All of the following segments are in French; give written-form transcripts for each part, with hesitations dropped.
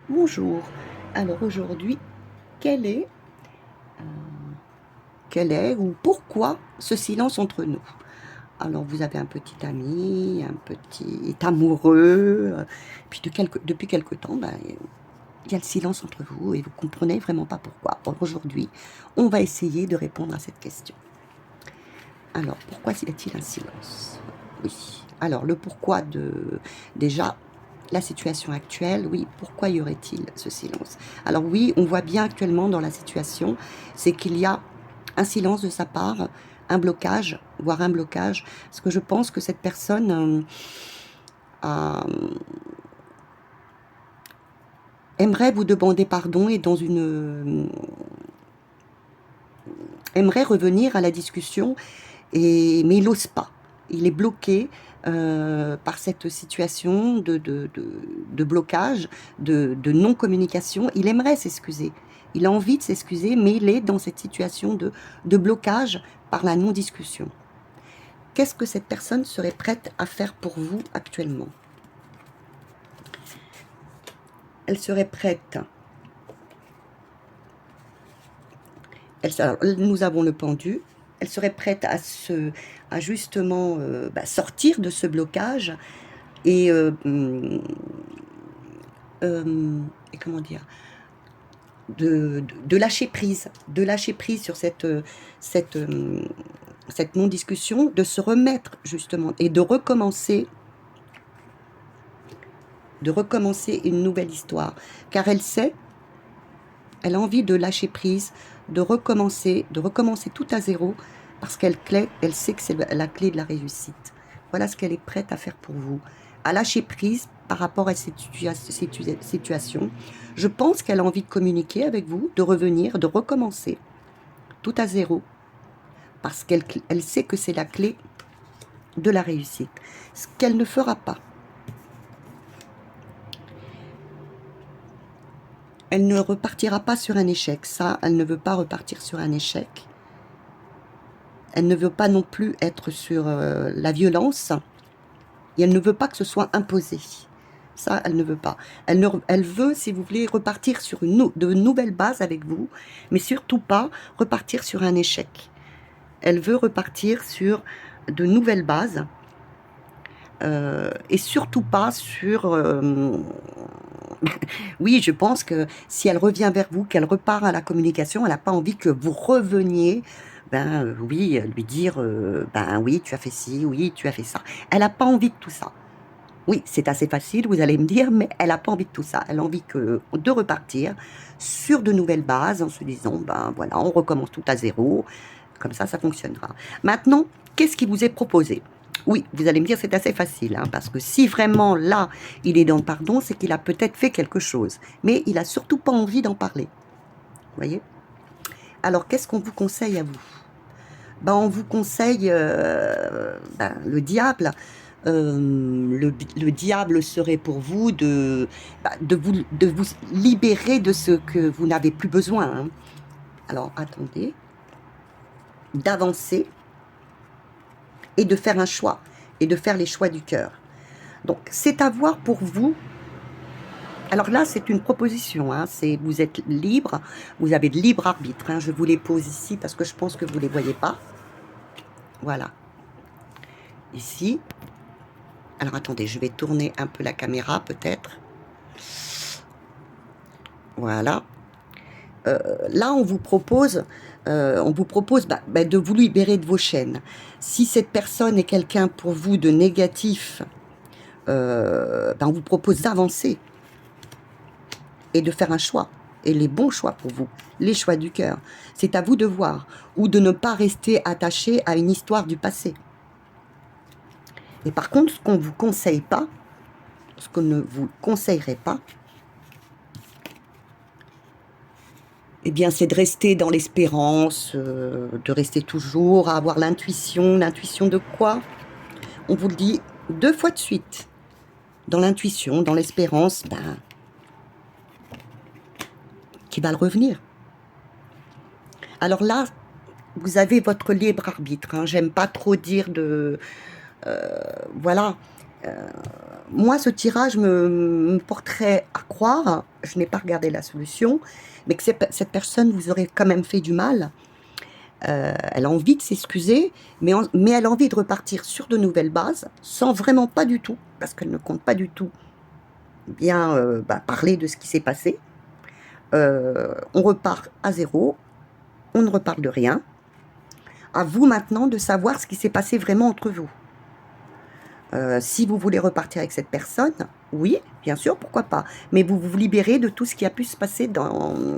Bonjour. Alors aujourd'hui, quel est, euh, quel est ou pourquoi ce silence entre nous? Alors vous avez un petit ami, un petit amoureux, puis depuis quelque temps, il y a le silence entre vous et vous comprenez vraiment pas pourquoi. Or, aujourd'hui, on va essayer de répondre à cette question. Alors, pourquoi y a-t-il un silence? Oui. Alors, le pourquoi déjà, la situation actuelle, oui, pourquoi y aurait-il ce silence? Alors oui, on voit bien actuellement dans la situation, c'est qu'il y a un silence de sa part, un blocage, voire un blocage, parce que je pense que cette personne aimerait vous demander pardon et aimerait revenir à la discussion, mais il n'ose pas. Il est bloqué par cette situation de blocage, de non-communication. Il aimerait s'excuser. Il a envie de s'excuser, mais il est dans cette situation de blocage par la non-discussion. Qu'est-ce que cette personne serait prête à faire pour vous actuellement? Elle serait prête. Alors, nous avons le pendu. Elle serait prête à justement sortir de ce blocage et, et comment dire, de lâcher prise sur cette, cette non-discussion, de se remettre justement et de recommencer une nouvelle histoire. Car elle sait, elle a envie de lâcher prise, de recommencer tout à zéro, parce elle sait que c'est la clé de la réussite. Voilà ce qu'elle est prête à faire pour vous, à lâcher prise par rapport à cette situation. Je pense qu'elle a envie de communiquer avec vous, de revenir, de recommencer tout à zéro, parce qu'elle sait que c'est la clé de la réussite. Ce qu'elle ne fera pas. Elle ne repartira pas sur un échec. Ça, elle ne veut pas repartir sur un échec. Elle ne veut pas non plus être sur la violence. Et elle ne veut pas que ce soit imposé. Ça, elle ne veut pas. Elle veut, si vous voulez, repartir sur de nouvelles bases avec vous, mais surtout pas repartir sur un échec. Elle veut repartir sur de nouvelles bases et surtout pas sur... oui, je pense que si elle revient vers vous, qu'elle repart à la communication, elle n'a pas envie que vous reveniez, oui, lui dire, oui, tu as fait ci, oui, tu as fait ça. Elle n'a pas envie de tout ça. Oui, c'est assez facile, vous allez me dire, mais elle n'a pas envie de tout ça. Elle a envie de repartir sur de nouvelles bases en se disant, voilà, on recommence tout à zéro. Comme ça fonctionnera. Maintenant, qu'est-ce qui vous est proposé? Oui, vous allez me dire, c'est assez facile, hein, parce que si vraiment là, il est dans le pardon, c'est qu'il a peut-être fait quelque chose. Mais il n'a surtout pas envie d'en parler. Vous voyez? Alors, qu'est-ce qu'on vous conseille à vous? On vous conseille le diable. Le diable serait pour vous de vous libérer de ce que vous n'avez plus besoin. Hein. Alors, attendez. D'avancer et de faire un choix, et de faire les choix du cœur. Donc, c'est à voir pour vous. Alors là, c'est une proposition, hein, vous êtes libre, vous avez de libre arbitre. Hein, je vous les pose ici parce que je pense que vous ne les voyez pas. Voilà. Ici. Alors, attendez, je vais tourner un peu la caméra, peut-être. Voilà. Là, on vous propose de vous libérer de vos chaînes. Si cette personne est quelqu'un pour vous de négatif, on vous propose d'avancer et de faire un choix, et les bons choix pour vous, les choix du cœur. C'est à vous de voir, ou de ne pas rester attaché à une histoire du passé. Et par contre, ce qu'on ne vous conseille pas, ce qu'on ne vous conseillerait pas, eh bien, c'est de rester dans l'espérance, de rester toujours à avoir l'intuition. L'intuition de quoi? On vous le dit 2 fois de suite. Dans l'intuition, dans l'espérance, qui va le revenir. Alors là, vous avez votre libre arbitre. Hein. J'aime pas trop dire de... voilà. moi, ce tirage me porterait à croire, je n'ai pas regardé la solution, mais que cette personne vous aurait quand même fait du mal. Elle a envie de s'excuser, mais elle a envie de repartir sur de nouvelles bases, sans vraiment pas du tout, parce qu'elle ne compte pas du tout bien parler de ce qui s'est passé. On repart à zéro, on ne reparle de rien. À vous maintenant de savoir ce qui s'est passé vraiment entre vous. Si vous voulez repartir avec cette personne, oui, bien sûr, pourquoi pas. Mais vous vous libérez de tout ce qui a pu se passer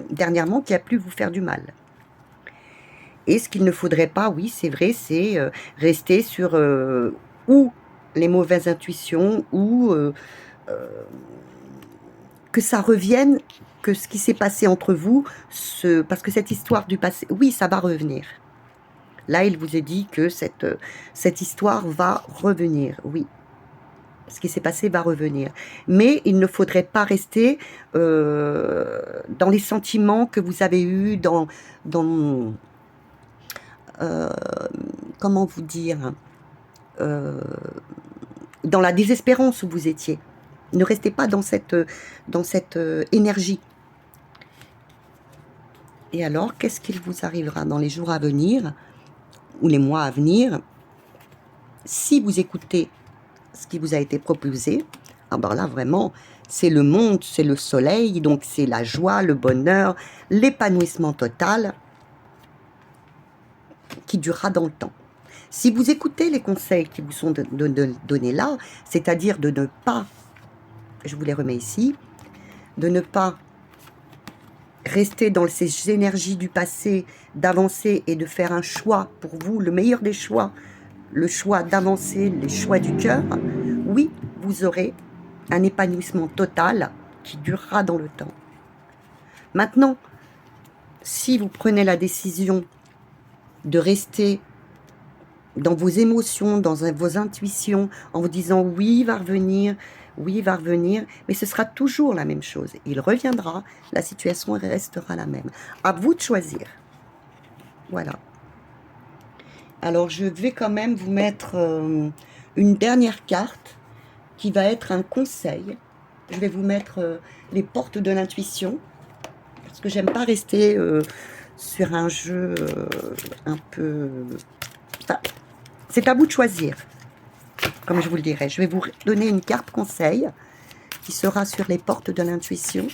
dernièrement, qui a pu vous faire du mal. Et ce qu'il ne faudrait pas, oui, c'est vrai, c'est rester sur ou les mauvaises intuitions, ou que ça revienne, que ce qui s'est passé entre vous, parce que cette histoire du passé, oui, ça va revenir. Là, il vous est dit que cette histoire va revenir, oui. Ce qui s'est passé va revenir. Mais il ne faudrait pas rester dans les sentiments que vous avez eus, comment vous dire, dans la désespérance où vous étiez. Ne restez pas dans cette énergie. Et alors, qu'est-ce qu'il vous arrivera dans les jours à venir, ou les mois à venir, si vous écoutez ce qui vous a été proposé? Ah ben là, vraiment, c'est le monde, c'est le soleil, donc c'est la joie, le bonheur, l'épanouissement total qui durera dans le temps. Si vous écoutez les conseils qui vous sont donnés là, c'est-à-dire de ne pas, je vous les remets ici, de ne pas rester dans ces énergies du passé, d'avancer et de faire un choix pour vous, le meilleur des choix, le choix d'avancer, les choix du cœur, oui, vous aurez un épanouissement total qui durera dans le temps. Maintenant, si vous prenez la décision de rester dans vos émotions, dans vos intuitions, en vous disant oui, il va revenir, oui, il va revenir, mais ce sera toujours la même chose. Il reviendra, la situation restera la même. À vous de choisir. Voilà. Alors, je vais quand même vous mettre une dernière carte qui va être un conseil. Je vais vous mettre les portes de l'intuition, parce que j'aime pas rester sur un jeu un peu... Enfin, c'est à vous de choisir, comme je vous le dirai. Je vais vous donner une carte conseil qui sera sur les portes de l'intuition.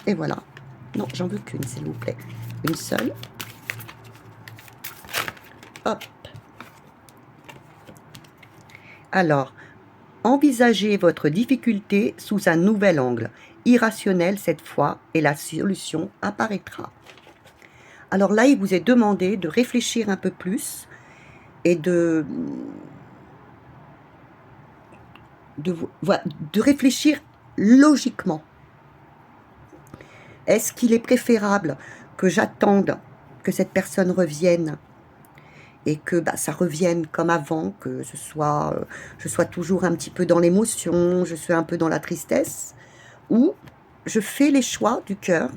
Et voilà. Non, j'en veux qu'une, s'il vous plaît. Une seule. Hop. Alors, envisagez votre difficulté sous un nouvel angle, irrationnel cette fois, et la solution apparaîtra. Alors là, il vous est demandé de réfléchir un peu plus et de réfléchir logiquement. Est-ce qu'il est préférable que j'attende que cette personne revienne et que ça revienne comme avant, que je sois toujours un petit peu dans l'émotion, je sois un peu dans la tristesse, ou je fais les choix du cœur,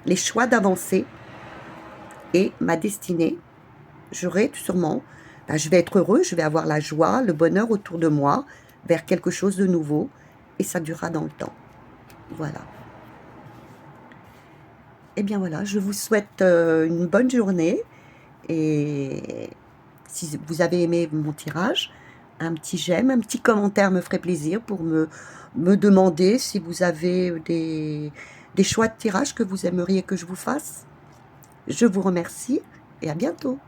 les choix d'avancer, et ma destinée, j'aurai sûrement, je vais être heureux, je vais avoir la joie, le bonheur autour de moi, vers quelque chose de nouveau, et ça durera dans le temps. Voilà. Et bien voilà, je vous souhaite une bonne journée, et si vous avez aimé mon tirage, un petit j'aime, un petit commentaire me ferait plaisir pour me demander si vous avez des choix de tirage que vous aimeriez que je vous fasse. Je vous remercie et à bientôt.